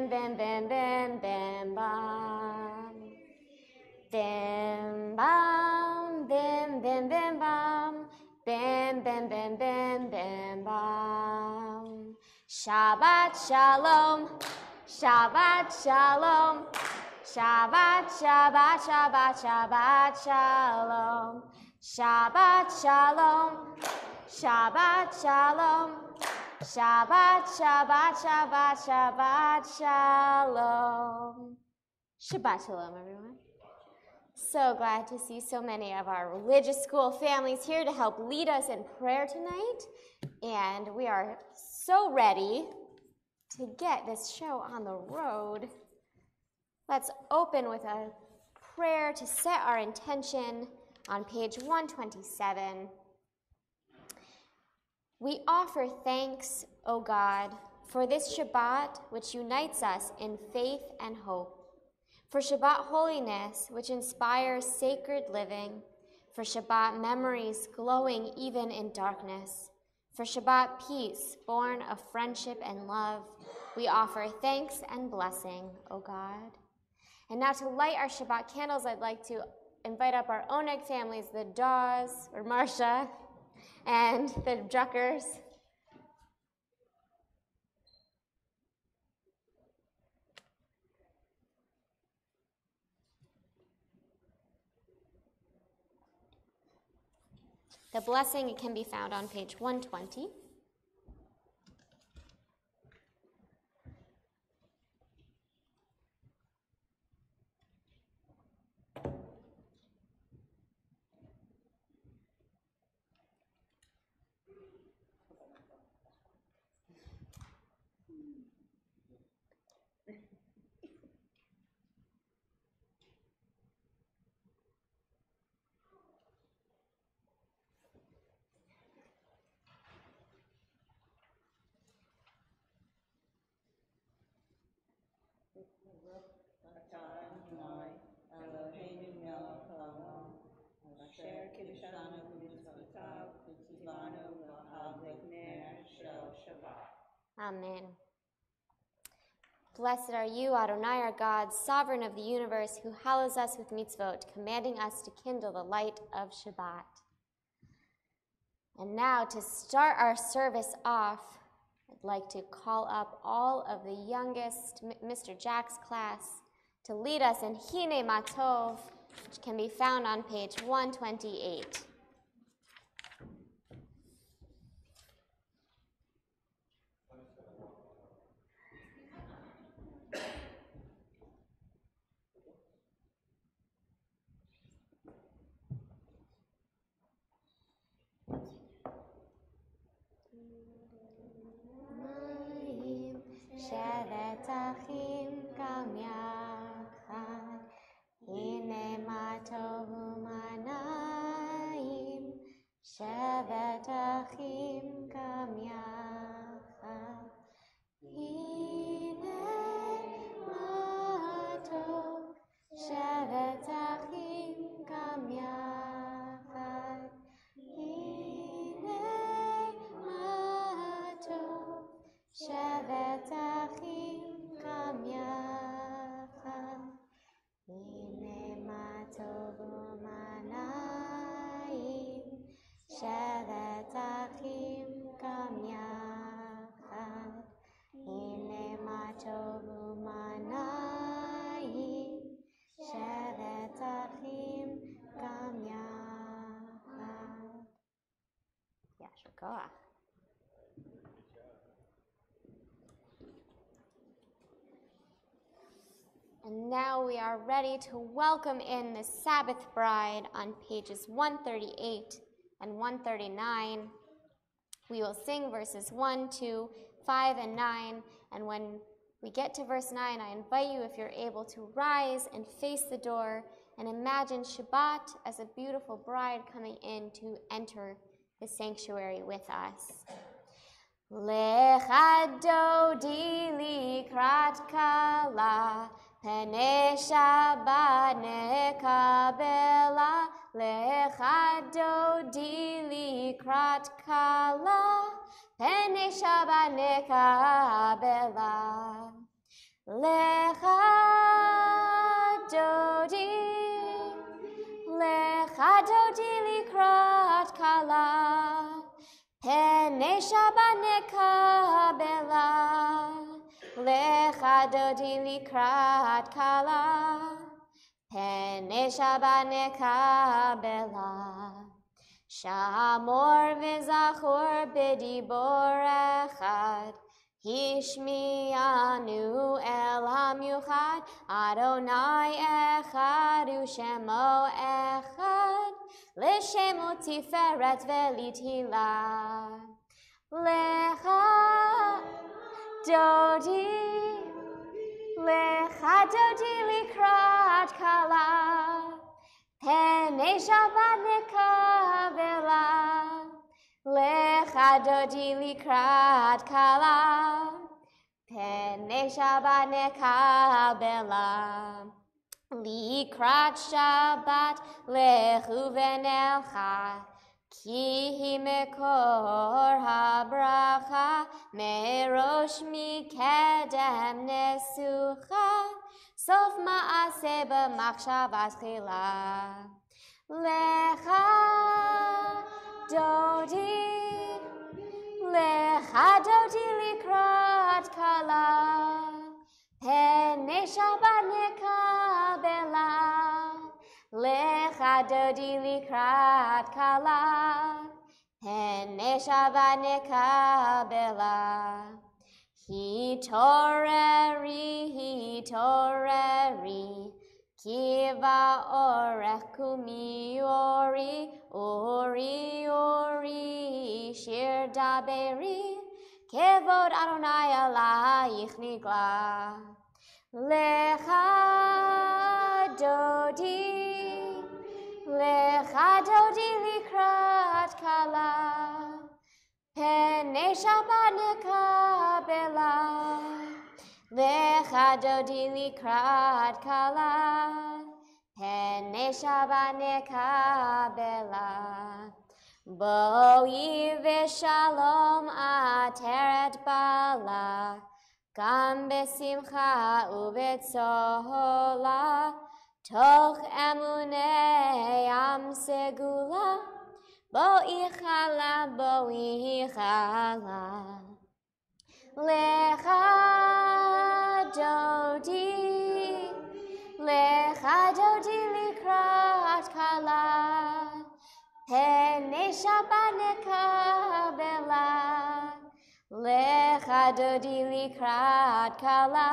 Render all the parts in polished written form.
bim, bim, bim, bim, bam. Bim, bam, bim, bim, bim, bam. Bim, bim, bim, bim, bim, bam. Shabbat Shalom, Shabbat Shalom, Shabbat, Shabbat, Shabbat, Shabbat Shalom, Shabbat Shalom, Shabbat Shalom, Shabbat, Shabbat, Shabbat, Shabbat Shalom. Shabbat Shalom, everyone. So glad to see so many of our religious school families here to help lead us in prayer tonight. And we are so ready to get this show on the road. Let's open with a prayer to set our intention on page 127. We offer thanks, O God, for this Shabbat which unites us in faith and hope, for Shabbat holiness which inspires sacred living, for Shabbat memories glowing even in darkness, for Shabbat peace born of friendship and love. We offer thanks and blessing, O God. And now to light our Shabbat candles, I'd like to invite up our Oneg families, the Dawes, or Marcia, and the Druckers. The blessing can be found on page 120. Amen. Blessed are you, Adonai, our God, sovereign of the universe, who hallows us with mitzvot, commanding us to kindle the light of Shabbat. And now, to start our service off, I'd like to call up all of the youngest Mr. Jack's class to lead us in Hine Matov, which can be found on page 128. Shevet achim gam yachad, hine ma tovu manayim. Shevet achim gam yachad, hine ma tov. Shevet achim gam yachad, hine ma tov. Shevet achim gam yachad, hine ma tov u'manayim. Shevet achim gam yachad, hine ma tov u'manayim. Shevet achim gam yachad. Yasher koach. And now we are ready to welcome in the Sabbath bride on pages 138 and 139. We will sing verses 1, 2, 5, and 9. And when we get to verse 9, I invite you, if you're able, to rise and face the door and imagine Shabbat as a beautiful bride coming in to enter the sanctuary with us. Lecha dodi likrat kala, Pene Shabbat nekabela, Lecha dodi likrat kala, Pene Shabbat nekabela. Lecha Dodi, Lecha Dodi likrat kala, Penei Shabbat nekabela, Lecha Dodi likrat kala, Penei Shabbat nekabela. Shamor v'zachor b'dibor echad, Hishmi'anu el hamiuchad, Adonai echad u'shemo echad, L'shemo tiferet ve'litila. Lecha Dodi, Lecha Dodi likrat kala, Penei Shabbat nekabela, Lecha Dodi likrat kala, Penei Shabbat nekabela. Likrat Shabbat lechu v'nelcha, Ki hi mekor habracha, Merosh mikedem nesucha, Sof ma'aseh b'machshavas tchila. Lecha Dodi, Lecha Dodi likrat kala, Penei Shabbat nekabela, Lecha Dodi likrat kala, Penei Shabbat nekabela. Hitoreri, Kiva orech kumi ori, shir daberi, Kevod Adonai alayich nigla. Lecha Dodi, Lecha Dodi likrat kala, Penei Shabbat nekabela, Lecha Dodi likrat kala, Penei Shabbat nekabela. Boi v'shalom ateret bala, Gam besimcha u'betzola, Toch emunei am segula, Boi chala, Lecha Dodi, Lecha Dodi likrat kala, Penei Shabbat nekabela, Lecha Dodi likrat kala,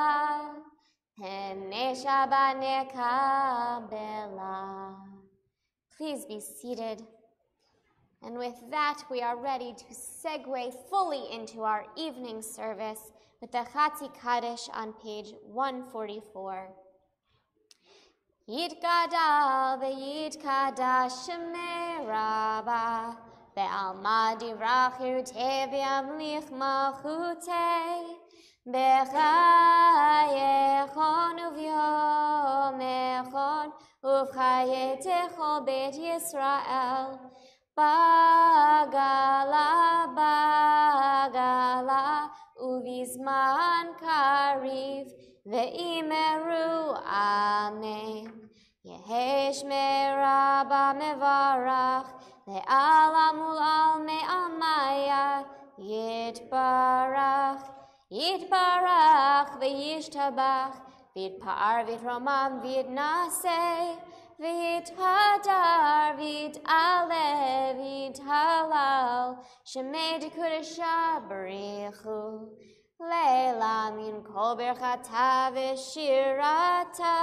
Penei Shabbat nekabela. Please be seated. And with that, we are ready to segue fully into our evening service with the Chatzi Kaddish on page 144. Yitgadal ve'yitkadash shemei Rabbah, be'alma divrach yirutei v'yamlich malchutei, b'chayechon uv'yomechon uv'chayetecho bet Yisrael, Bagala, uvizman kariv, ve'imeru amen. Yehesh meraba mevarach, le'alamul al me'amaya, yitbarach ve'yishtabach, v'yitpar v'yitromam v'yitnaseh, V'yithadar, v'yit'aleh, v'yithalal, Shemei d'Kudesha b'richu, Leila min kol berchata v'shirata,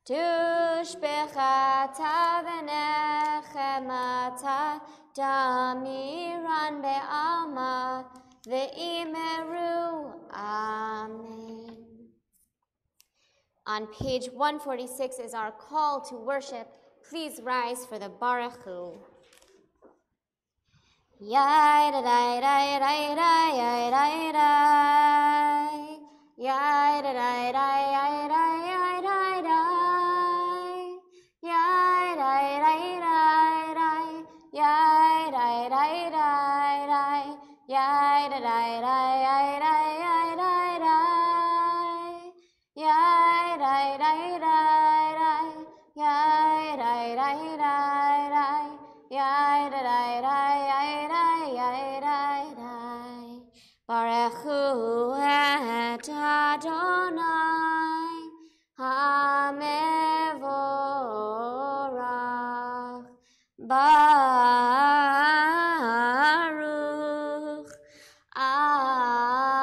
Tushbechata v'nechemata, Damiran be'alma, v'imeru, amen. On page 146 is our call to worship. Please rise for the Baruch Hu. Yai da da da da da yai da da yai da da da yai da yai da da yai da da da yai da da da yai da da da yai da yai da Adonai HaMevorach Baruch Adonai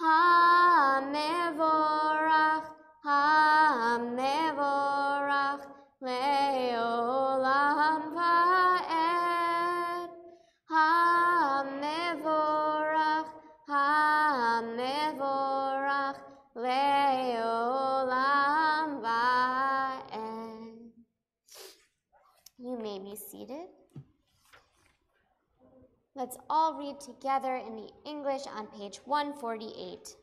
HaMevorach HaMevorach Le'olam Va'ed HaMevorach HaMevorach Le'olam Va'ed. You may be seated. Let's all read together in the English on page 148.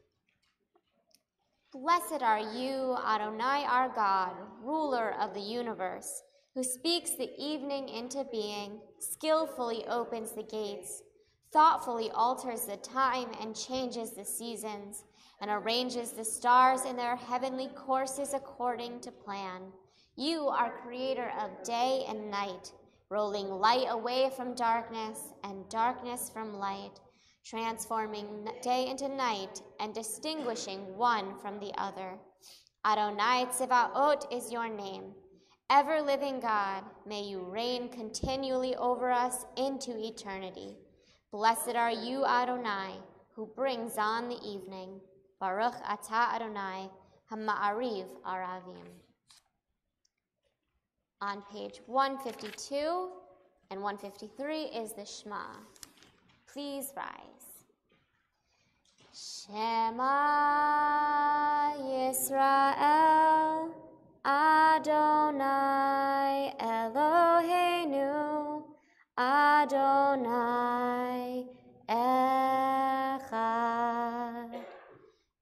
Blessed are you, Adonai our God, ruler of the universe, who speaks the evening into being, skillfully opens the gates, thoughtfully alters the time and changes the seasons, and arranges the stars in their heavenly courses according to plan. You are creator of day and night, rolling light away from darkness and darkness from light, transforming day into night and distinguishing one from the other. Adonai Tzevaot is your name. Ever-living God, may you reign continually over us into eternity. Blessed are you, Adonai, who brings on the evening. Baruch atah Adonai, hama'ariv aravim. On page 152 and 153 is the Shema. Please rise. Shema Yisrael, Adonai Eloheinu, Adonai Echad.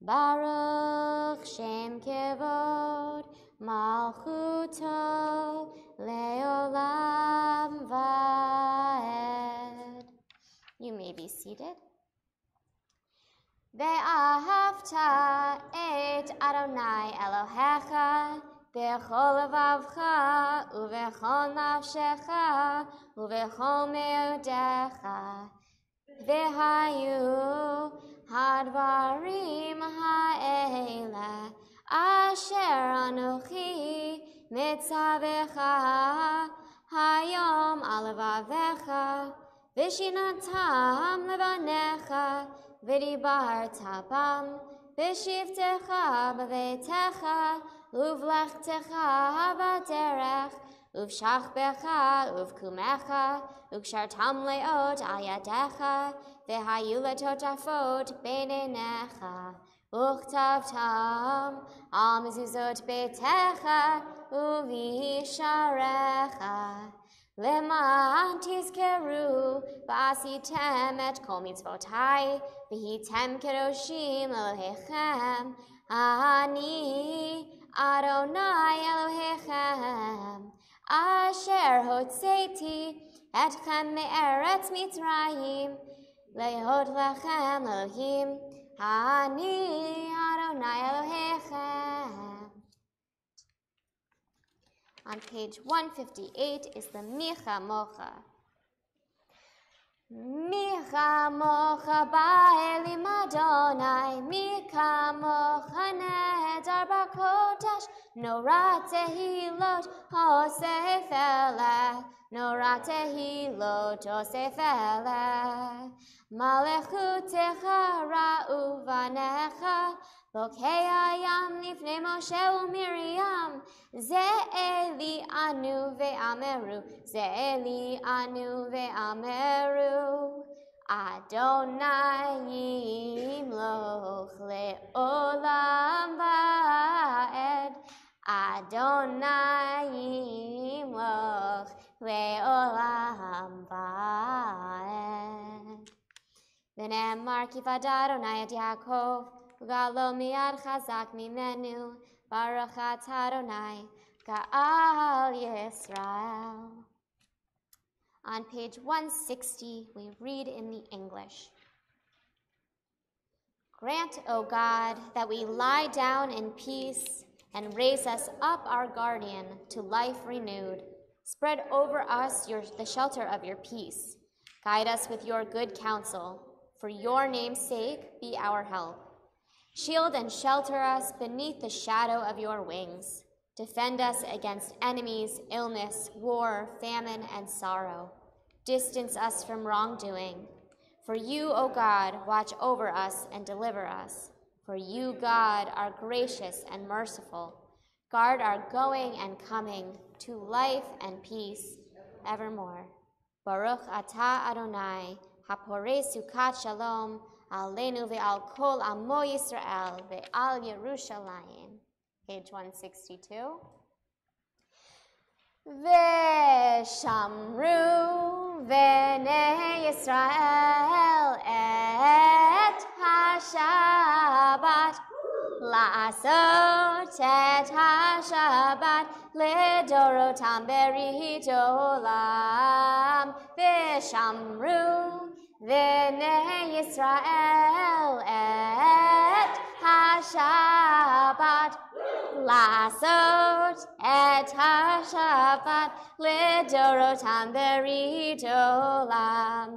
Baruch Shem Kevod Malchuto Leolam Vaed. You may be seated. Ve'ahavta et Adonai Elohecha bechol levavcha uvechol nafshecha uvechol meudecha vehayu hadvarim ha'ela asher anochi mitzavecha hayom alavavecha v'shinatam levanecha v'dibarta bam v'shivtecha b'veitecha uvlechtecha b'derech uvshachbecha uvkumecha ukshartam leot al yadecha v'hayu letotafot beinenecha uchtavtam al mezuzot beitecha uvisharecha Leman tizkeru v'asitem et kol mitzvotai v'hitem kedoshim Elohechem ani Adonai Elohechem asher hotzeti etchem me'eretz Mitzrayim lehot lechem Elohim ani Adonai Elohechem. On page 158 is the Micha Mocha. Micha Mocha ba'elim Adonai, Micha Mocha nehedar b'kodesh, Nora tehilot hosef eleh, Nora tehilot hosef eleh. Malechutecha ra'u vanecha, Bokei hayam lifnei Moshe u'Miriam, Ze'eli anu ve'ameru, Ze'eli anu ve'ameru, Adonai yimloch le'olam va'ed, Adonai yimloch le'olam va'ed. V'ne'emar ki v'ada Adonai et Yaakov, Galo miad chazak mimenu, Baruch atah Adonai, Ga'al Yisrael. On page 160, we read in the English. Grant, O God, that we lie down in peace and raise us up our guardian to life renewed. Spread over us the shelter of your peace. Guide us with your good counsel. For your name's sake, be our help. Shield and shelter us beneath the shadow of your wings. Defend us against enemies, illness, war, famine, and sorrow. Distance us from wrongdoing. For you, O God, watch over us and deliver us. For you, God, are gracious and merciful. Guard our going and coming to life and peace evermore. Baruch atah Adonai, hapore sukat shalom, aleinu ve'al kol amo Yisrael ve'al Yerushalayim. Page 162. Ve'shamru v'nei Yisrael et ha-Shabbat la'asot et ha-Shabbat ledorotam berit olam. Ve'shamru v'nei Yisrael et ha-Shabbat la'asot et ha-Shabbat ledorotam berit olam.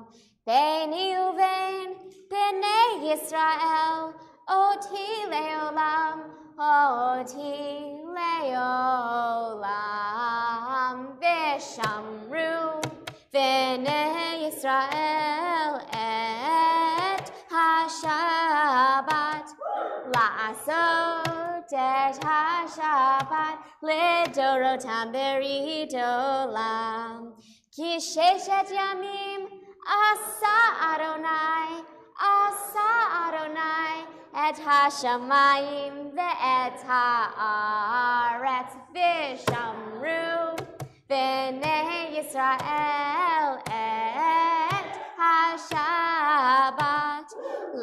Beini uvein b'nei Yisrael oti leolam, oti leolam. Ve'shamru v'nei Yisrael et ha-Shabbat la'asot et ha-Shabbat ledorotam berit olam. Ki sheshet yamim asa Adonai et ha-shamayim ve'et ha'aretz. Ve'shamru v'nei Yisrael et ha-Shabbat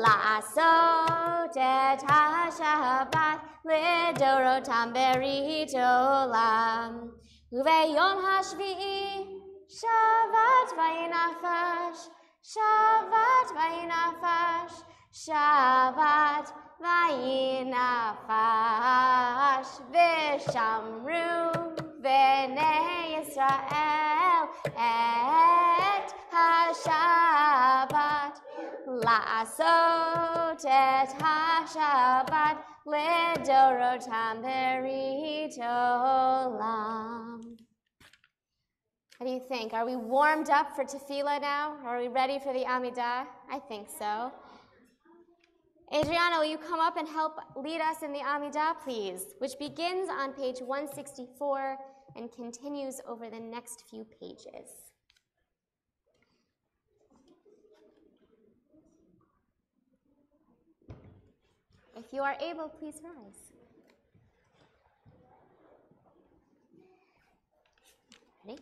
la'asot et ha-Shabbat ledorotam berit olam. Uve'yom hashvi'i Shabbat vayinafash, Shabbat vayinafash, Shabbat vayinafash. Ve'shamru v'nei Yisrael et ha-Shabbat la'asot et ha-Shabbat ledorotam berit olam. What do you think? Are we warmed up for tefillah now? Are we ready for the Amidah? I think so. Adriana, will you come up and help lead us in the Amidah, please? Which begins on page 164 and continues over the next few pages. If you are able, please rise. Ready?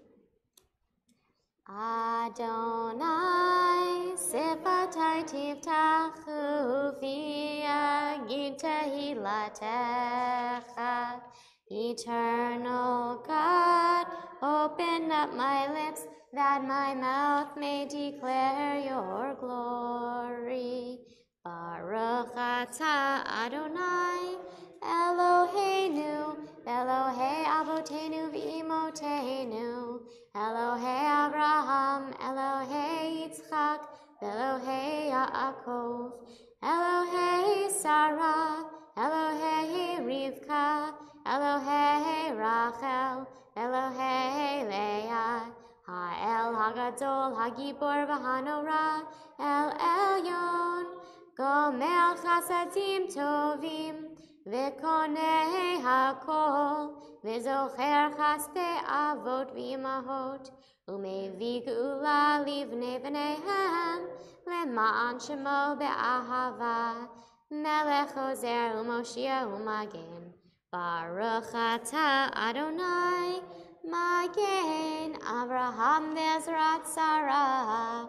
Adonai sifatai tiftachu v'yagid tehilatecha. Eternal God, open up my lips that my mouth may declare your glory. Baruch atah Adonai Eloheinu, Elohei Avotenu v'Imotenu, Elohei Abraham, Elohei Yitzchak, Elohei Yaakov, Elohei Sarah, Elohei Rivka, Elohei Rachel, Elohei Leah, Ha'el Hagadol, Hagibor v'Hanora, El Elyon, Gomel Chasadim Tovim, V'konei hakol, v'zocher chaste avot v'imahot, u'mevi geula livnei v'neihem, le'ma'an shemo be'ahava, melech ozer u'moshia u'magen, baruch atah Adonai, magen, Abraham ve'ezrat Sarah,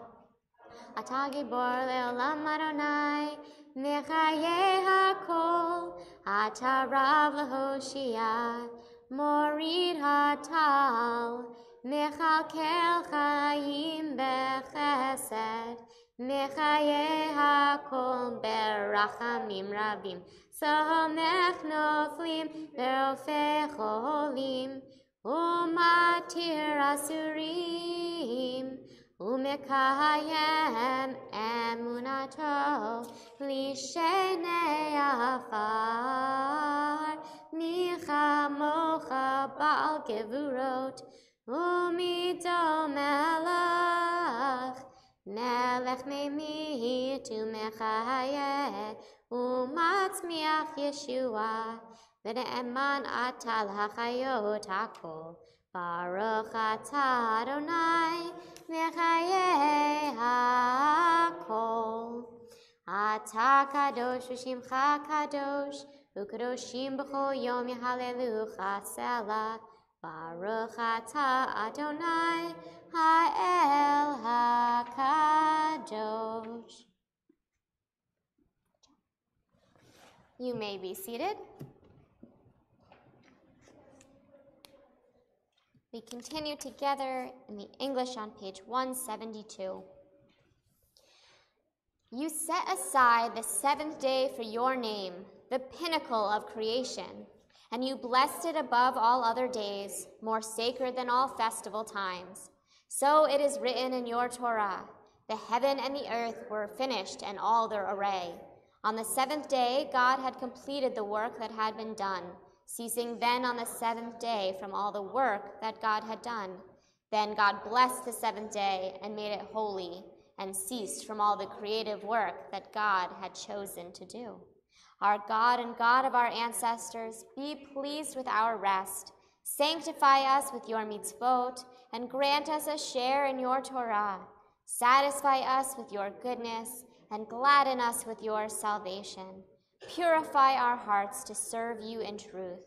atah gibor le'olam Adonai, Mechaye hakol, atah rav lehoshia, morid hatal, mechalkel chayim bechesed, mechaye hakol berachamim rabim, somech noflim berofei cholim, umatir asurim, Umekayem emunato lishenei afar michamocha ba'al gevurot umido melech melech meimit umechayeh umatzmiach Yeshua v'ne'eman atal hachayot hakol Baruch atah Adonai mechayeh hakol. Atah kadosh v'shimcha kadosh u'kadoshim b'chol yom yehalelucha selah. Baruch atah Adonai ha'el hakadosh. You may be seated. We continue together in the English on page 172. You set aside the seventh day for your name, the pinnacle of creation, and you blessed it above all other days, more sacred than all festival times. So it is written in your Torah, the heaven and the earth were finished and all their array. On the seventh day, God had completed the work that had been done, ceasing then on the seventh day from all the work that God had done. Then God blessed the seventh day and made it holy, and ceased from all the creative work that God had chosen to do. Our God and God of our ancestors, be pleased with our rest. Sanctify us with your mitzvot, and grant us a share in your Torah. Satisfy us with your goodness, and gladden us with your salvation. Purify our hearts to serve you in truth.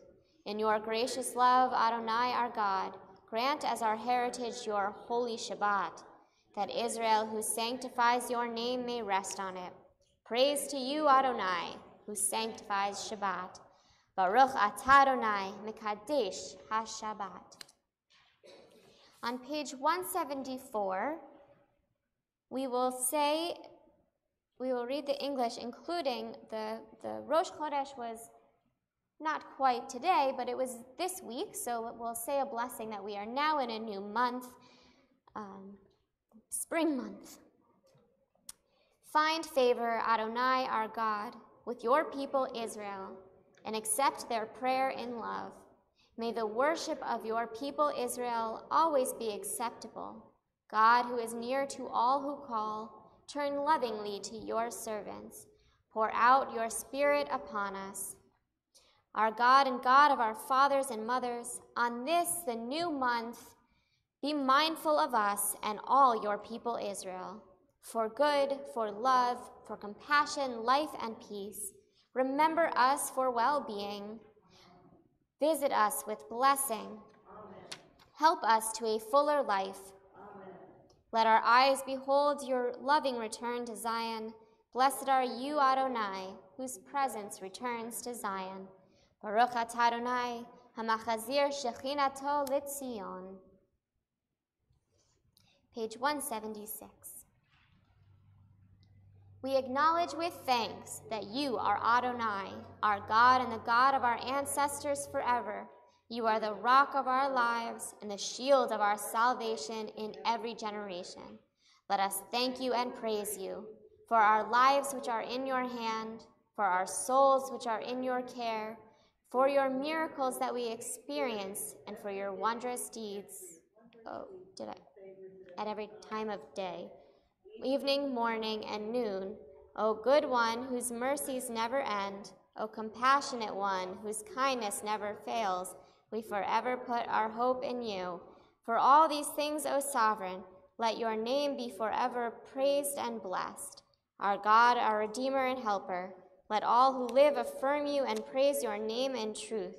In your gracious love, Adonai our God, grant as our heritage your holy Shabbat, that Israel who sanctifies your name may rest on it. Praise to you, Adonai, who sanctifies Shabbat. Baruch atah Adonai mekadesh ha-Shabbat. On page 174, we will read the English, including the Rosh Chodesh was not quite today, but it was this week, so we'll say a blessing that we are now in a new month, spring month. Find favor, Adonai our God, with your people Israel, and accept their prayer in love. May the worship of your people Israel always be acceptable. God, who is near to all who call, turn lovingly to your servants. Pour out your Spirit upon us. Our God and God of our fathers and mothers, on this, the new month, be mindful of us and all your people Israel. For good, for love, for compassion, life, and peace. Remember us for well-being. Visit us with blessing. Amen. Help us to a fuller life. Let our eyes behold your loving return to Zion. Blessed are you, Adonai, whose presence returns to Zion. Baruch atah Adonai, hamachazir shechinato litzion. Page 176. We acknowledge with thanks that you are Adonai, our God and the God of our ancestors forever. You are the rock of our lives and the shield of our salvation in every generation. Let us thank you and praise you for our lives which are in your hand, for our souls which are in your care, for your miracles that we experience, and for your wondrous deeds. At every time of day, evening, morning, and noon. O good one, whose mercies never end, O compassionate one, whose kindness never fails, we forever put our hope in you. For all these things, O sovereign, let your name be forever praised and blessed. Our God, our Redeemer and Helper, let all who live affirm you and praise your name in truth.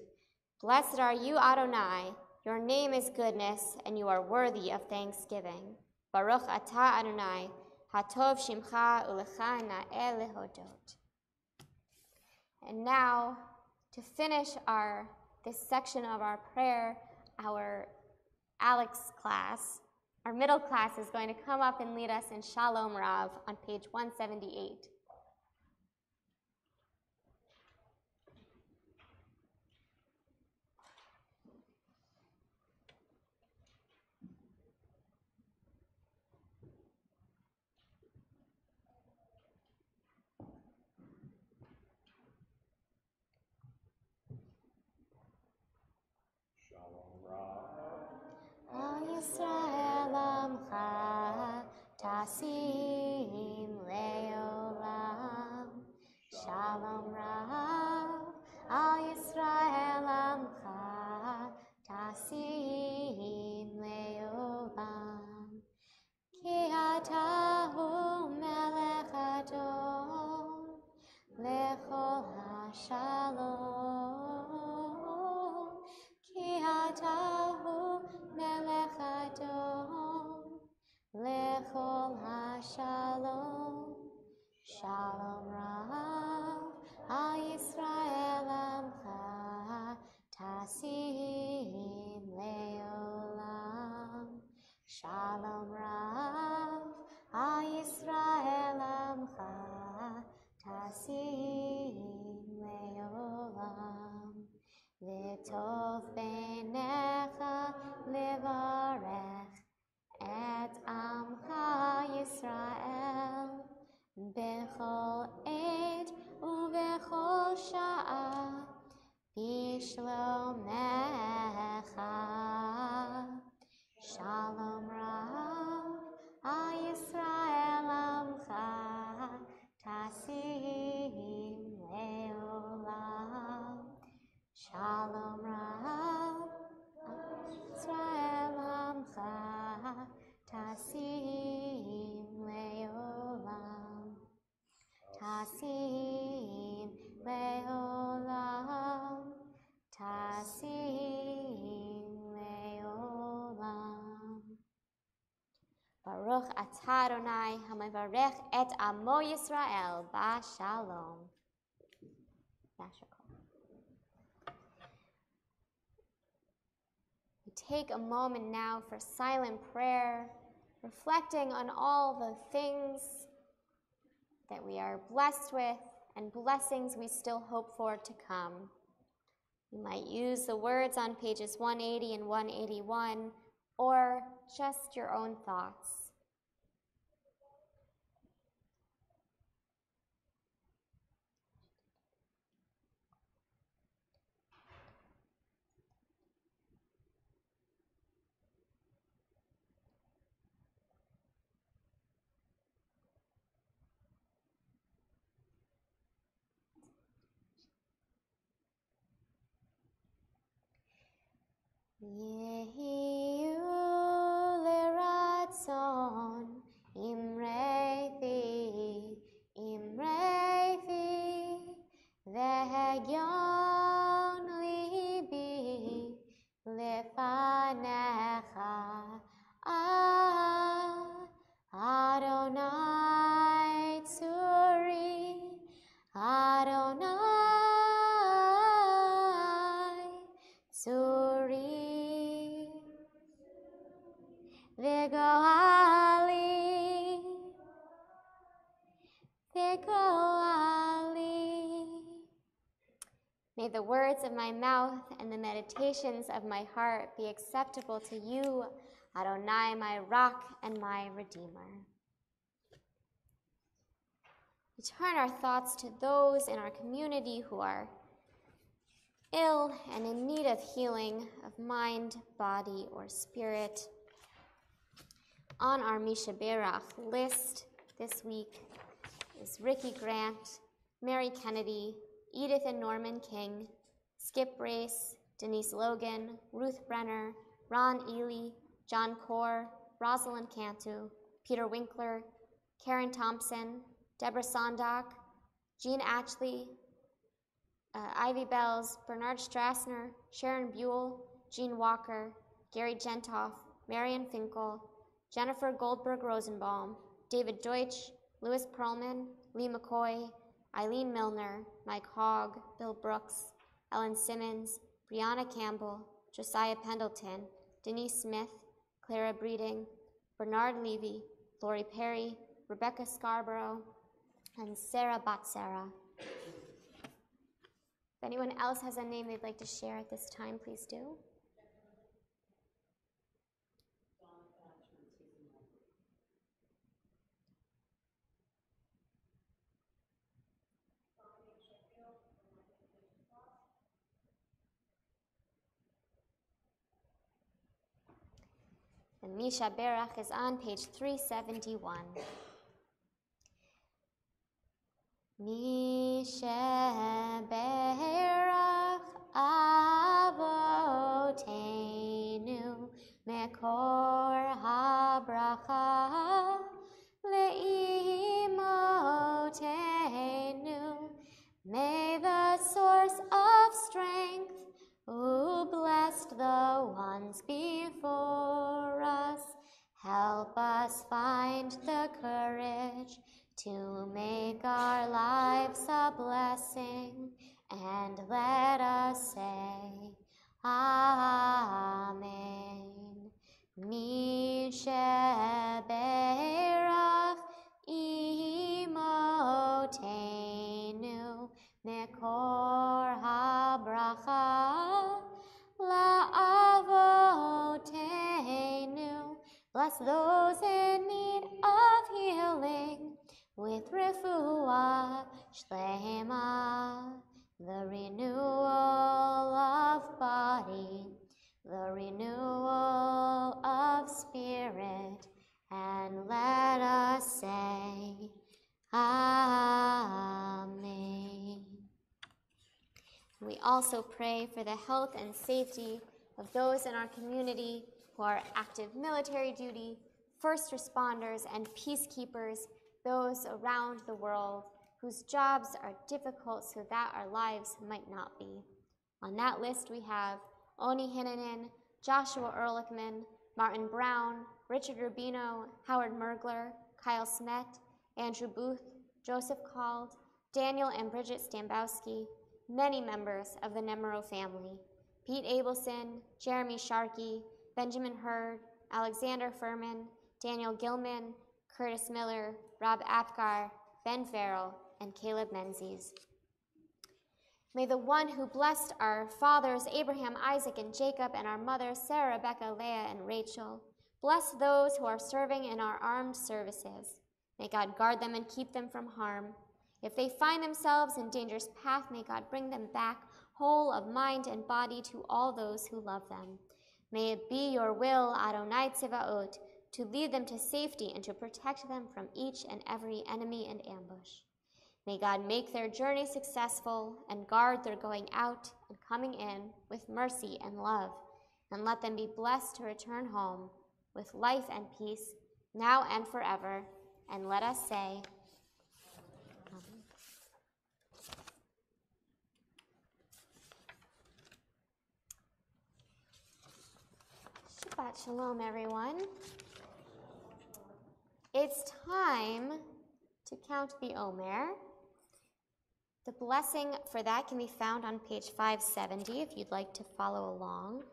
Blessed are you, Adonai. Your name is goodness, and you are worthy of thanksgiving. Baruch atah Adonai, hatov shimcha ulecha na'eh lehodot. And now, to finish this section of our prayer, our Alex class, our middle class, is going to come up and lead us in Shalom Rav on page 178. Shalom Rav, Al Yisrael Amcha, Tasim Leolam. Ki Atahu Melech Adon, Lechol HaShalom. Ki Atahu Melech Adon, Lechol HaShalom. Shalom Rav, Al Yisrael Amcha, Tasim Leolam. Shalom Rav, Al Yisrael Amcha, Tasim Leolam. V'tov beinecha levarech et Amcha Yisrael bechol עת ובכל שעה בשלומך. Shalom Rav, Al Yisrael Amcha, Tasim Leolam. Shalom Rav, Al Yisrael Amcha, Tasim Leolam. Tasim Leolam. Tasim Leolam. Baruch atah Adonai hamavarech et amo Yisrael b'shalom. We take a moment now for silent prayer, reflecting on all the things that we are blessed with and blessings we still hope for to come. You might use the words on pages 180 and 181, or just your own thoughts. Yehiyu leratzon imreithi vehegyon libi lefanecha Adonai tzuri Adonai tzuri V'goali, V'goali. May the words of my mouth and the meditations of my heart be acceptable to you, Adonai, my rock and my redeemer. We turn our thoughts to those in our community who are ill and in need of healing of mind, body, or spirit. On our Misha Berach list this week is Ricky Grant, Mary Kennedy, Edith and Norman King, Skip Race, Denise Logan, Ruth Brenner, Ron Ely, John Kaur, Rosalind Cantu, Peter Winkler, Karen Thompson, Deborah Sondak, Jean Atchley, Ivy Bells, Bernard Strassner, Sharon Buell, Jean Walker, Gary Gentoff, Marion Finkel, Jennifer Goldberg Rosenbaum, David Deutsch, Louis Perlman, Lee McCoy, Eileen Milner, Mike Hogg, Bill Brooks, Ellen Simmons, Brianna Campbell, Josiah Pendleton, Denise Smith, Clara Breeding, Bernard Levy, Lori Perry, Rebecca Scarborough, and Sarah Batsara. If anyone else has a name they'd like to share at this time, please do. And Misha Berach is on page 371. Mi sheberach avotenu mekor habracha leimotenu. May the source of strength, who blessed the ones before us, help us find the courage to make our lives a blessing, and let us say, Amen. Mi sheberach imotenu mekor habracha la'avotenu. Bless those in need of healing with refuah shlema, the renewal of body, the renewal of spirit, and let us say, Amen. We also pray for the health and safety of those in our community who are active military duty, first responders, and peacekeepers, those around the world whose jobs are difficult so that our lives might not be. On that list we have Oni Hinanen, Joshua Ehrlichman, Martin Brown, Richard Rubino, Howard Mergler, Kyle Smet, Andrew Booth, Joseph Cald, Daniel and Bridget Stambowski, many members of the Nemero family, Pete Abelson, Jeremy Sharkey, Benjamin Hurd, Alexander Furman, Daniel Gilman, Curtis Miller, Rob Apgar, Ben Farrell, and Caleb Menzies. May the one who blessed our fathers Abraham, Isaac, and Jacob, and our mothers Sarah, Rebecca, Leah, and Rachel, bless those who are serving in our armed services. May God guard them and keep them from harm. If they find themselves in dangerous path, may God bring them back whole of mind and body to all those who love them. May it be your will, Adonai Tzevaot, to lead them to safety and to protect them from each and every enemy and ambush. May God make their journey successful and guard their going out and coming in with mercy and love, and let them be blessed to return home with life and peace now and forever. And let us say, Amen. Shabbat Shalom, everyone. It's time to count the Omer. The blessing for that can be found on page 570 if you'd like to follow along.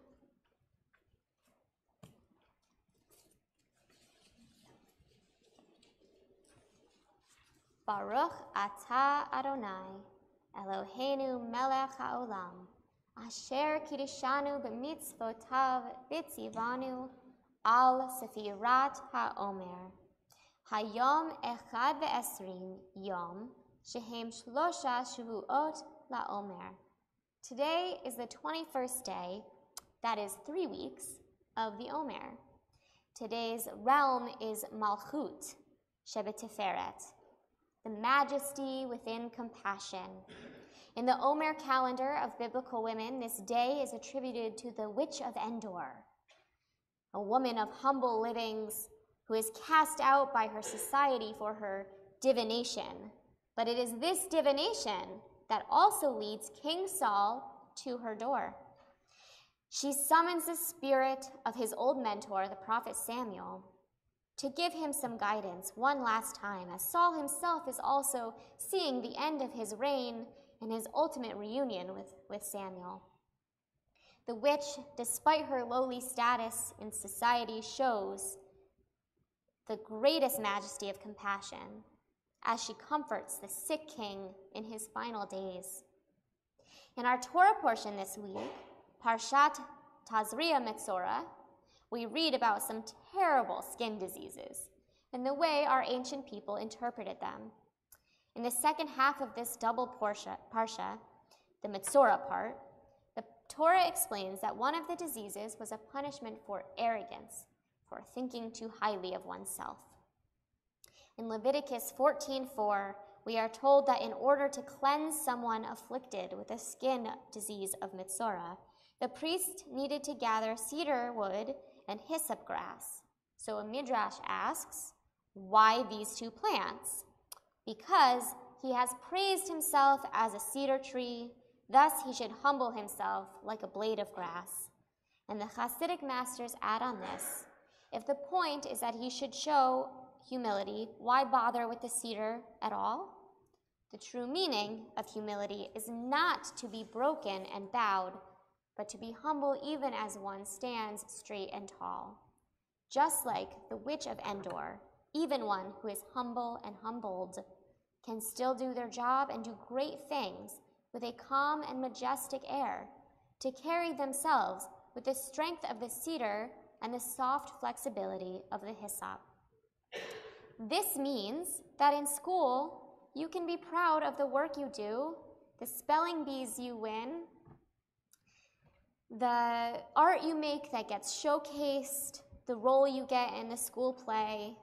Baruch atah Adonai, Eloheinu melech haolam, asher kiddushanu b'mitzvotav v'tzivanu al sefirat ha'omer. Hayom echad ve'esrim yom, shehem shlosha shavuot la'omer. Today is the 21st day, that is 3 weeks, of the Omer. Today's realm is Malchut, Shebeteferet, the majesty within compassion. In the Omer calendar of biblical women, this day is attributed to the witch of Endor, a woman of humble livings who is cast out by her society for her divination. But it is this divination that also leads King Saul to her door. She summons the spirit of his old mentor, the prophet Samuel, to give him some guidance one last time, as Saul himself is also seeing the end of his reign and his ultimate reunion with Samuel. The witch, despite her lowly status in society, shows the greatest majesty of compassion as she comforts the sick king in his final days. In our Torah portion this week, Parshat Tazria Metzora, we read about some terrible skin diseases and the way our ancient people interpreted them. In the second half of this double parsha, the Metzora part, the Torah explains that one of the diseases was a punishment for arrogance, for thinking too highly of oneself. In Leviticus 14:4, we are told that in order to cleanse someone afflicted with a skin disease of Mitzora, the priest needed to gather cedar wood and hyssop grass. So a midrash asks, why these two plants? Because he has praised himself as a cedar tree, thus he should humble himself like a blade of grass. And the Hasidic masters add on this, if the point is that he should show humility, why bother with the cedar at all? The true meaning of humility is not to be broken and bowed, but to be humble even as one stands straight and tall. Just like the witch of Endor, even one who is humble and humbled can still do their job and do great things with a calm and majestic air, to carry themselves with the strength of the cedar and the soft flexibility of the hyssop. This means that in school, you can be proud of the work you do, the spelling bees you win, the art you make that gets showcased, the role you get in the school play,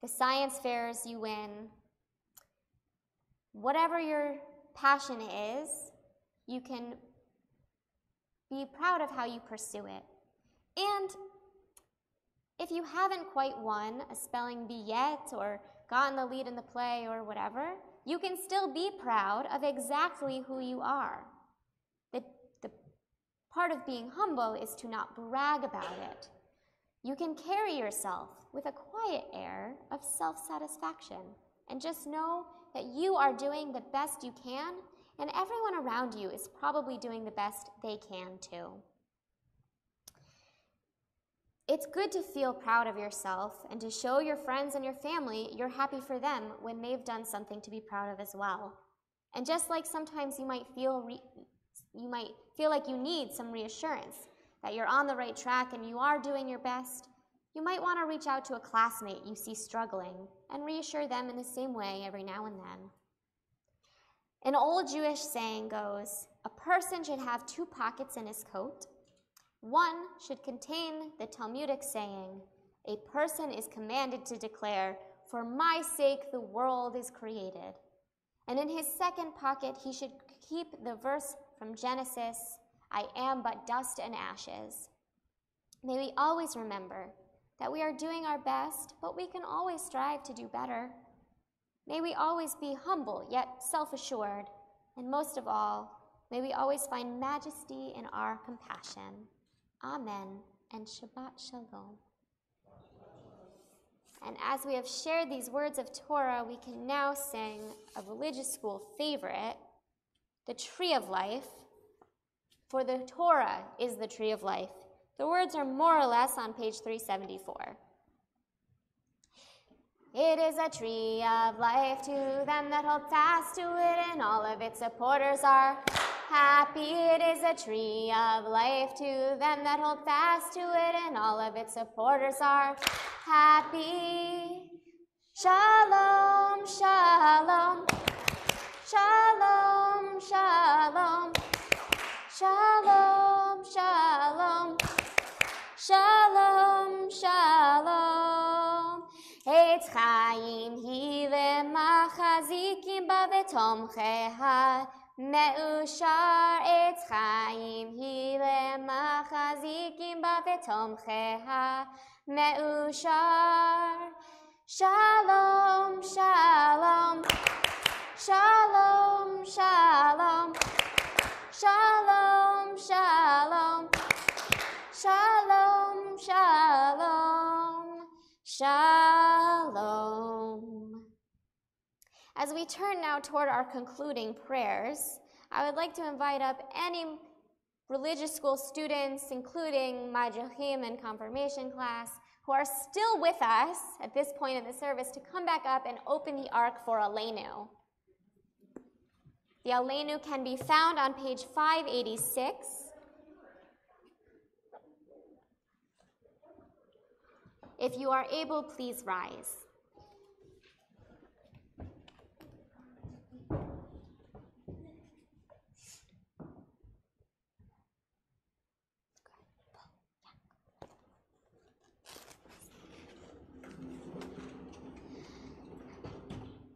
the science fairs you win. Whatever your passion is, you can be proud of how you pursue it. And if you haven't quite won a spelling bee yet or gotten the lead in the play or whatever, you can still be proud of exactly who you are. The part of being humble is to not brag about it. You can carry yourself with a quiet air of self-satisfaction and just know that you are doing the best you can, and everyone around you is probably doing the best they can too. It's good to feel proud of yourself and to show your friends and your family you're happy for them when they've done something to be proud of as well. And just like sometimes you might feel like you need some reassurance that you're on the right track and you are doing your best, you might want to reach out to a classmate you see struggling and reassure them in the same way every now and then. An old Jewish saying goes, a person should have 2 pockets in his coat. One should contain the Talmudic saying, a person is commanded to declare, for my sake the world is created. And in his second pocket, he should keep the verse from Genesis, I am but dust and ashes. May we always remember that we are doing our best, but we can always strive to do better. May we always be humble, yet self-assured, and most of all, may we always find majesty in our compassion. Amen, and Shabbat Shalom. And as we have shared these words of Torah, we can now sing a religious school favorite, the Tree of Life, for the Torah is the Tree of Life. The words are more or less on page 374. It is a tree of life to them that hold fast to it, and all of its supporters are happy. It is a tree of life to them that hold fast to it, and all of its supporters are happy. Shalom, shalom, shalom, shalom, shalom, shalom, shalom, shalom. Eitz Chaim hi lemachzikim ba v'tomcheha me'ushar. Eitz Chaim hi lemachzikim ba v'tomcheha me'ushar. Shalom, shalom, shalom, shalom, shalom, shalom, shalom, shalom, shalom. As we turn now toward our concluding prayers, I would like to invite up any religious school students, including Madrachim and confirmation class, who are still with us at this point in the service to come back up and open the ark for Aleinu. The Aleinu can be found on page 586. If you are able, please rise.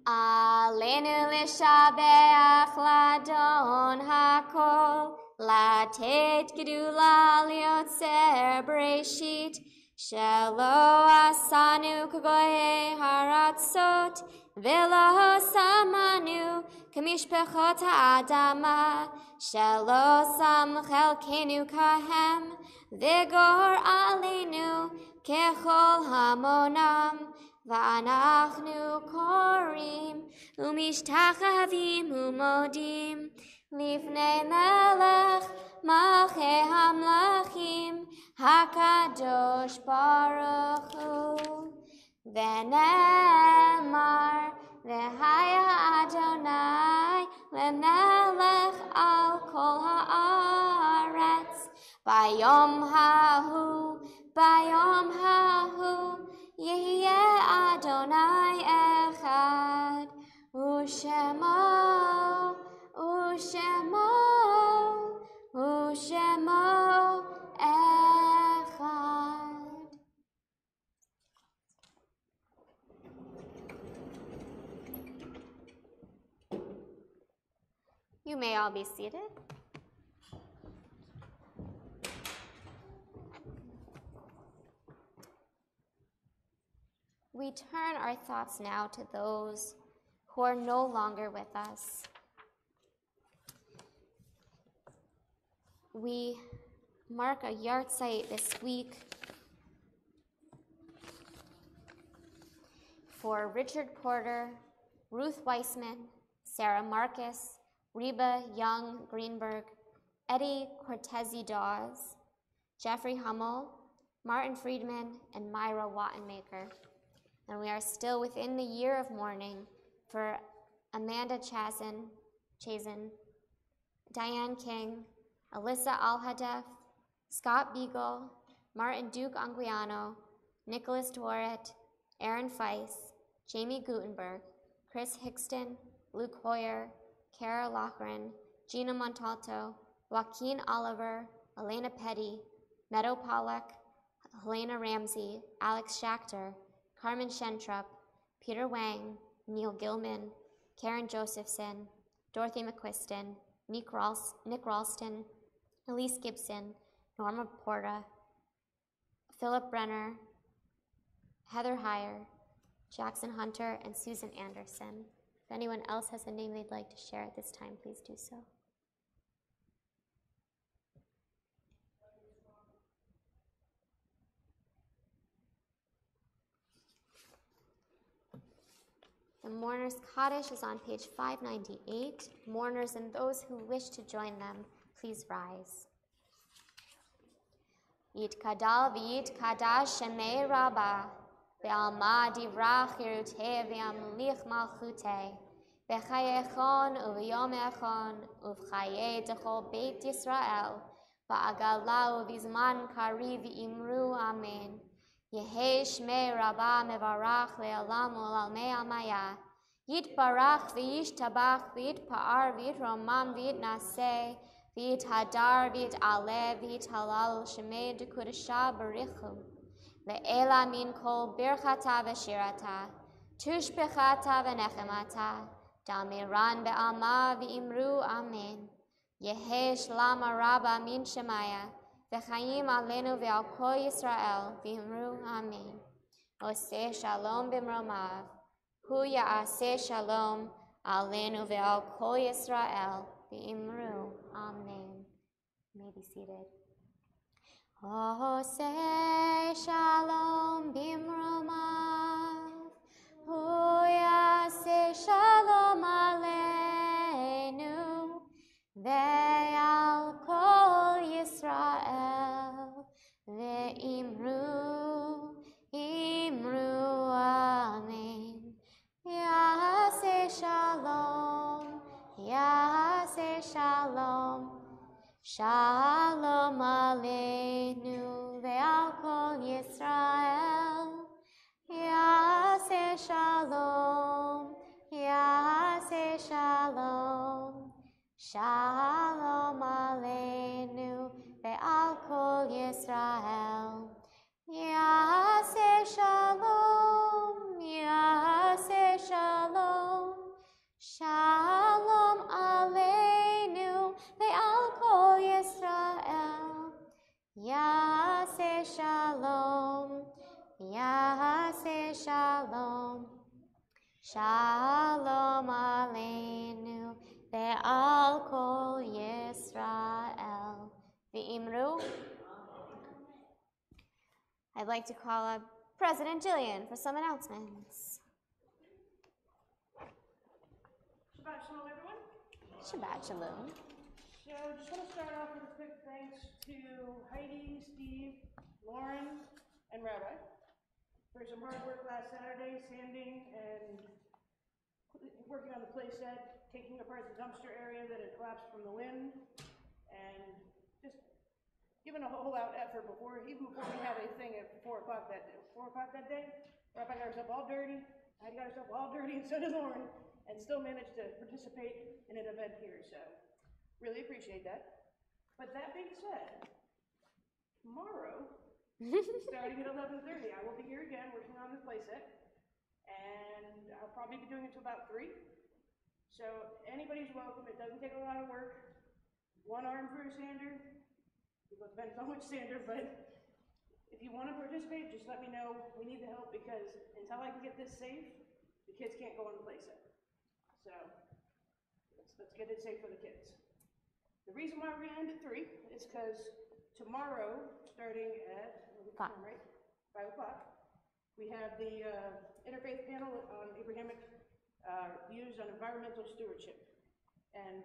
Aleinu עלינו לשבח לאדון הכל, לתת גדולה ליוצר בראשית, שלא עשנו כגויי הארצות, ולא שמנו כמשפחות האדמה, שלא שם חלקנו כהם, וגור עלינו ככל המונם. ואנחנו קוראים ומשתחווים ומודים לפני מלך מלכי המלכים הקדוש ברוך הוא. ונאמר והיה אדוני למלך על כל הארץ ביום ההוא יהיה אדוני אחד, ושמו אחד. You may all be seated. We turn our thoughts now to those who are no longer with us. We mark a yahrzeit this week for Richard Porter, Ruth Weissman, Sarah Marcus, Reba Young Greenberg, Eddie Cortezi Dawes, Jeffrey Hummel, Martin Friedman, and Myra Wattenmaker. And we are still within the year of mourning for Amanda Chazen, Diane King, Alyssa Alhadef, Scott Beagle, Martin Duke Anguiano, Nicholas Dworet, Aaron Feiss, Jamie Gutenberg, Chris Hickston, Luke Hoyer, Kara Loughran, Gina Montalto, Joaquin Oliver, Elena Petty, Meadow Pollack, Helena Ramsey, Alex Schachter, Carmen Shentrup, Peter Wang, Neil Gilman, Karen Josephson, Dorothy McQuiston, Nick Ralston, Elise Gibson, Norma Porta, Philip Brenner, Heather Heyer, Jackson Hunter, and Susan Anderson. If anyone else has a name they'd like to share at this time, please do so. The Mourner's Kaddish is on page 598. Mourners and those who wish to join them, please rise. Yitkadal v'yitkadash shemei Rabbah, ve'alma divrach yiruteh ve'amlich malchuteh, v'chayechon u'v'yom echon, u'v'chayeh d'chol beit Yisrael, v'agala u'v'zman kari v'imru amen. Yehei shmei Rabbah mevarach le'olam u'lalmei amaya. Yitbarach v'yishtabach v'yitpa'ar v'yitromam v'yitnaseh v'yithadar v'yit'aleh v'yithalal shemei d'kudashah barichu. Le'ela min kol birchata v'shirata, tushbechata v'nechemata, damiran be'alma v'imru amen. Yehei shlama Rabbah min shemaya, v'chaim alenu ve'al kol Yisrael, v'imru amen. Oseh shalom b'mromav, hu ya'aseh shalom alenu ve'al kol Yisrael, v'imru amen. You may be seated. Oseh shalom b'mromav, hu ya'aseh shalom alenu ve'al kol Yisrael, ve'imru amen. Ya'aseh shalom, shalom aleinu ve'al kol Yisrael. Ya'aseh shalom, shalom aleinu ve'al kol Yisrael. Ya'aseh shalom, I'd like to call up President Jillian for some announcements. Shabbat Shalom, everyone. Shabbat Shalom. So just want to start off with a quick thanks to Heidi, Steve, Lauren, and Rabbi for some hard work last Saturday, sanding and working on the play set, taking apart the dumpster area that had collapsed from the wind, and just giving a whole out effort even before we had a thing at 4 o'clock that day. Rabbi got herself all dirty, Heidi got herself all dirty, and so did Lauren, and still managed to participate in an event here, so really appreciate that. But that being said, tomorrow, starting at 11:30, I will be here again working on the playset, and I'll probably be doing it till about 3. So anybody's welcome. It doesn't take a lot of work. 1 arm for a sander. It depends on which sander, but if you want to participate, just let me know. We need the help because until I can get this safe, the kids can't go on the playset. So let's get it safe for the kids. The reason why we're going to end at 3 is because tomorrow, starting at 5 o'clock, we have the interfaith panel on Abrahamic views on environmental stewardship. And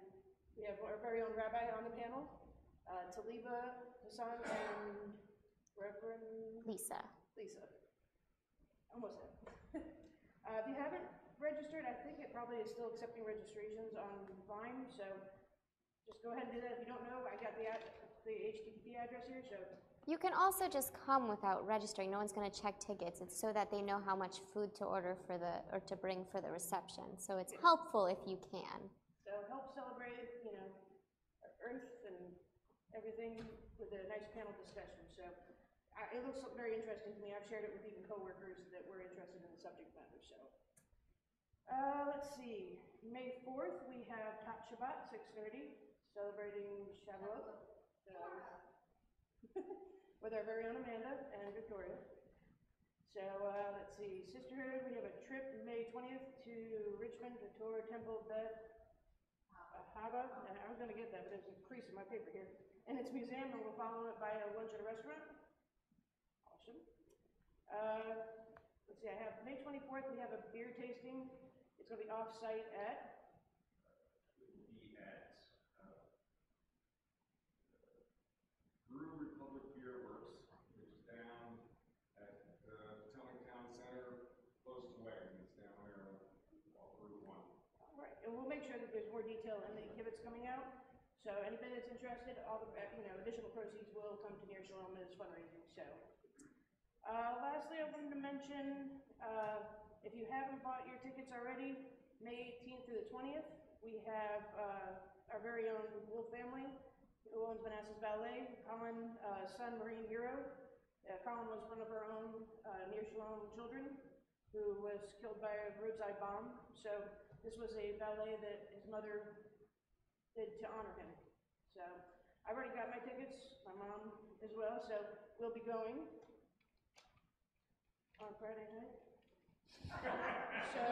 we have our very own rabbi on the panel, Taliba, Hassan, and Reverend Lisa. Almost there. If you haven't registered, I think it probably is still accepting registrations online, so just go ahead and do that. If you don't know, I got the HTTP address here, so. You can also just come without registering. No one's going to check tickets. It's so that they know how much food to order or to bring for the reception. So it's helpful if you can. So help celebrate, Earth and everything with a nice panel discussion. So it looks very interesting to me. I've shared it with even coworkers that were interested in the subject matter. So let's see. May 4th, we have Top Shabbat, 6:30, celebrating Shabbat. With our very own Amanda and Victoria. So let's see, Sisterhood, we have a trip May 20th to Richmond to tour Temple Beth Hava, and I was going to get that, but there's a crease in my paper here, and its museum, and we'll follow it by a lunch at a restaurant. Awesome. Let's see, I have May 24th, we have a beer tasting. It's going to be off-site at and we'll make sure that there's more detail in the exhibits coming out. So anybody that's interested, all the additional proceeds will come to Ner Shalom as fundraising. So lastly, I wanted to mention, if you haven't bought your tickets already, May 18th through the 20th, we have our very own Wolf family who owns Manassas Ballet. Colin, son, Marine hero. Colin was one of our own Ner Shalom children who was killed by a roadside bomb. So this was a ballet that his mother did to honor him. So I've already got my tickets, my mom as well, so we'll be going on Friday night. So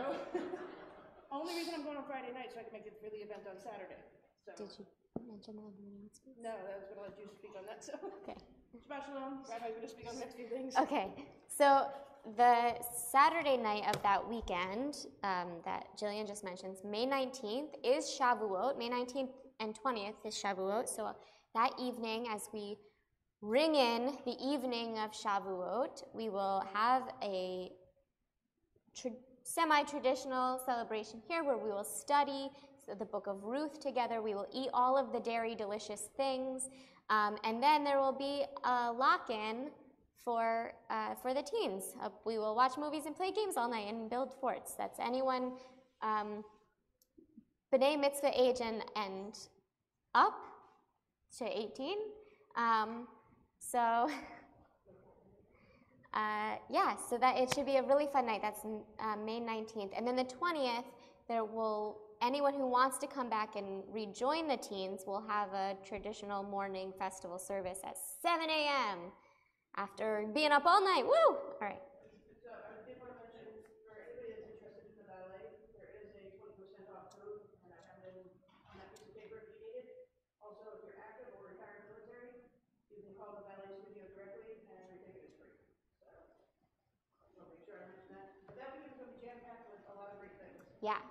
only reason I'm going on Friday night so I can make it for the event on Saturday. So. Did you mention that in the announcements? No, I was going to let you speak on that, so. Okay. Shabbat Shalom, Rabbi's going to speak on the next few things. Okay, so the Saturday night of that weekend that Jillian just mentions, May 19th is Shavuot. May 19th and 20th is Shavuot. So that evening, as we ring in the evening of Shavuot, we will have a semi-traditional celebration here where we will study the book of Ruth together. We will eat all of the dairy delicious things. And then there will be a lock-in for the teens. We will watch movies and play games all night and build forts. That's anyone B'nai Mitzvah age and up to 18. So so that it should be a really fun night. That's May 19th. And then the 20th, anyone who wants to come back and rejoin the teens will have a traditional morning festival service at 7 a.m. after being up all night. Woo! All right. So I did want to mention, for anybody that's interested in the ballet, there is a 20% off code, and I have it on that piece of paper if you need it. Also, if you're active or retired military, you can call the ballet studio directly, and every ticket is free. So Yeah.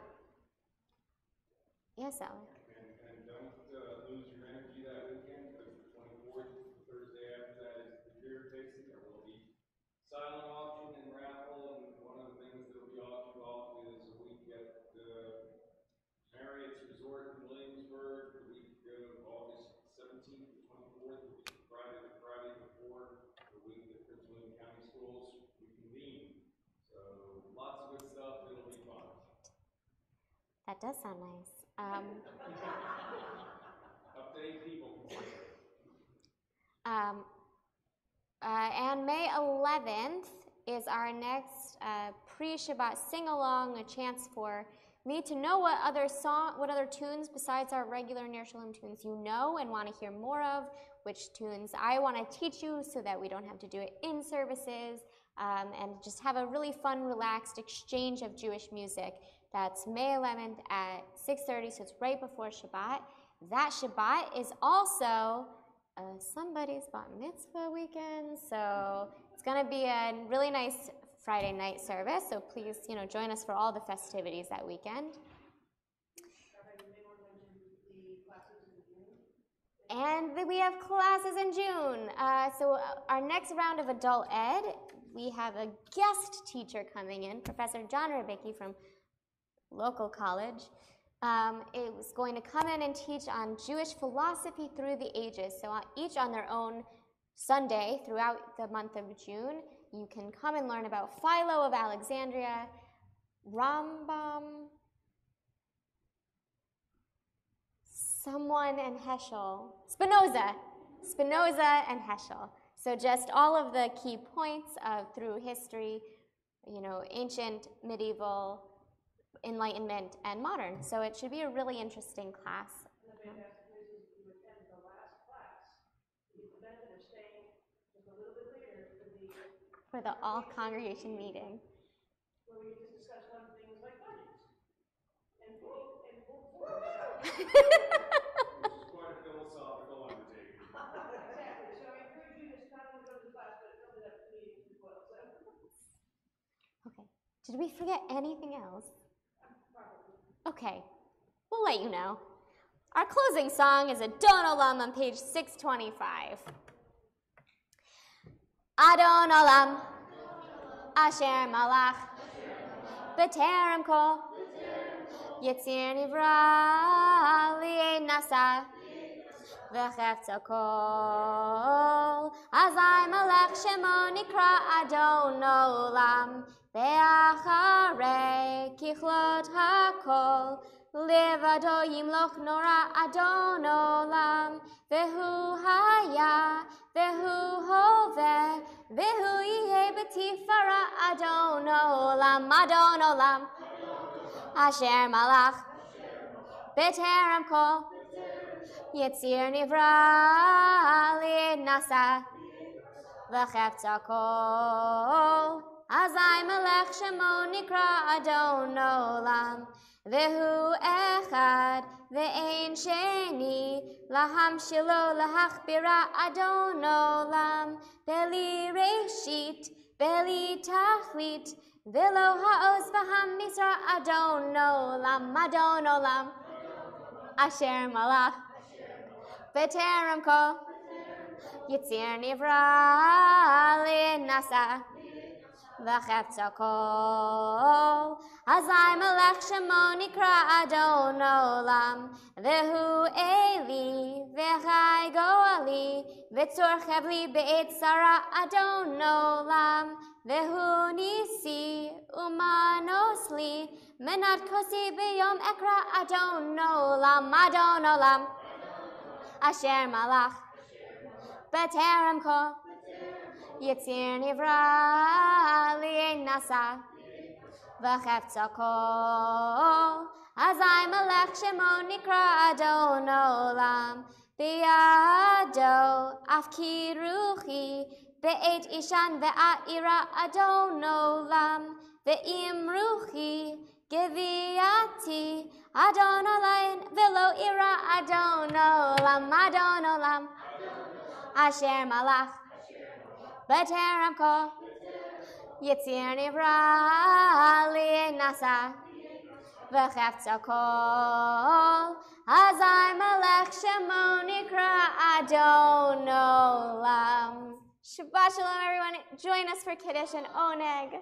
Yes, Alec. And don't lose your energy that weekend, because the 24th, the Thursday after that, is the beer tasting. There will be silent auction and raffle, and one of the things that will be auctioned off is a week at Marriott's Resort in Williamsburg, the week of August 17th to 24th, which is the Friday before the week that Prince William County Schools reconvene. So lots of good stuff. It'll be fun. That does sound nice. Up to 8 people can say And May 11th is our next pre-Shabbat sing-along, a chance for me to know what other tunes besides our regular Ner Shalom tunes you know and want to hear more of, which tunes I want to teach you so that we don't have to do it in services, and just have a really fun, relaxed exchange of Jewish music. That's May 11th at 6:30, so it's right before Shabbat. That Shabbat is also somebody's bat mitzvah weekend, so it's going to be a really nice Friday night service, so please, join us for all the festivities that weekend. And we have classes in June. So our next round of adult ed, we have a guest teacher coming in, Professor John Rebicki from local college. It was going to come in and teach on Jewish philosophy through the ages. So each on their own Sunday throughout the month of June, you can come and learn about Philo of Alexandria, Rambam, someone and Heschel, Spinoza and Heschel. So just all of the key points through history, ancient, medieval, Enlightenment, and modern. So it should be a really interesting class. And the fantastic news is if you attend the last class, you get the benefit of staying just a little bit later for the all-congregation meeting. Where we get to discuss fun things like budgets and food and food. Which is quite a philosophical undertaking. Exactly. So I encourage you to not only go to the class, but come to that meeting as well. So. Okay. Did we forget anything else? Okay, we'll let you know. Our closing song is a Adon Olam on page 625. Adon Olam, Asher Malach, B'terem Kol, Yitzir Nivra, Li'ed Nasa, V'chefza Kol, Azai Malach Shemo Nikra Adon Olam, Be'acharei kichlot hakol, Levado yimloch nora Adon Olam, Vehu haya, Vehu hove, Vehu yeh b'tifara Adon Olam, Asher Malach, B'terem Kol, Yitzir Nivra, Li'ed Nasa, V'chefza Kol, Azai Melech Shemo Nikra Adon Olam, Vehu Echad, Ve'ein Sheni, Laham Shilo Lahachbira Adon Olam, Beli Reshit, Beli Tachlit, Velo Ha'oz V'ham Misra Adon Olam, Asher Malach, B'terem Kol, Yitzir Nivra, Li'ed Nasa, V'chefza Kol, Azai Melech Shemo Nikra Adon Olam, Vehu Eli, V'chai Goali, V'tzor Chevli Be'et Sara Adon Olam, Vehu Nisi, Umanosli, Menat Kosi B'yom Ekra Adon Olam, Asher Malach, B'terem Kol, Yitzir Nivra, Li'ed Nasa, V'chefza Kol, Azai Melech Shemo Nikra Adon Olam, B'yado Afki Ruchi, Be'et Ishan Ve'a'ira Adon Olam, Ve'im Ruchi, Geviati, Adon Olam, Velo Ira Adon Olam, Asher Malach, B'terem Kol, Yitzir Nivra, Li'ed Nasa, v'chefza kol. Azai melech shemo nikra Adon olam. Shabbat shalom, everyone. Join us for Kiddush and Oneg.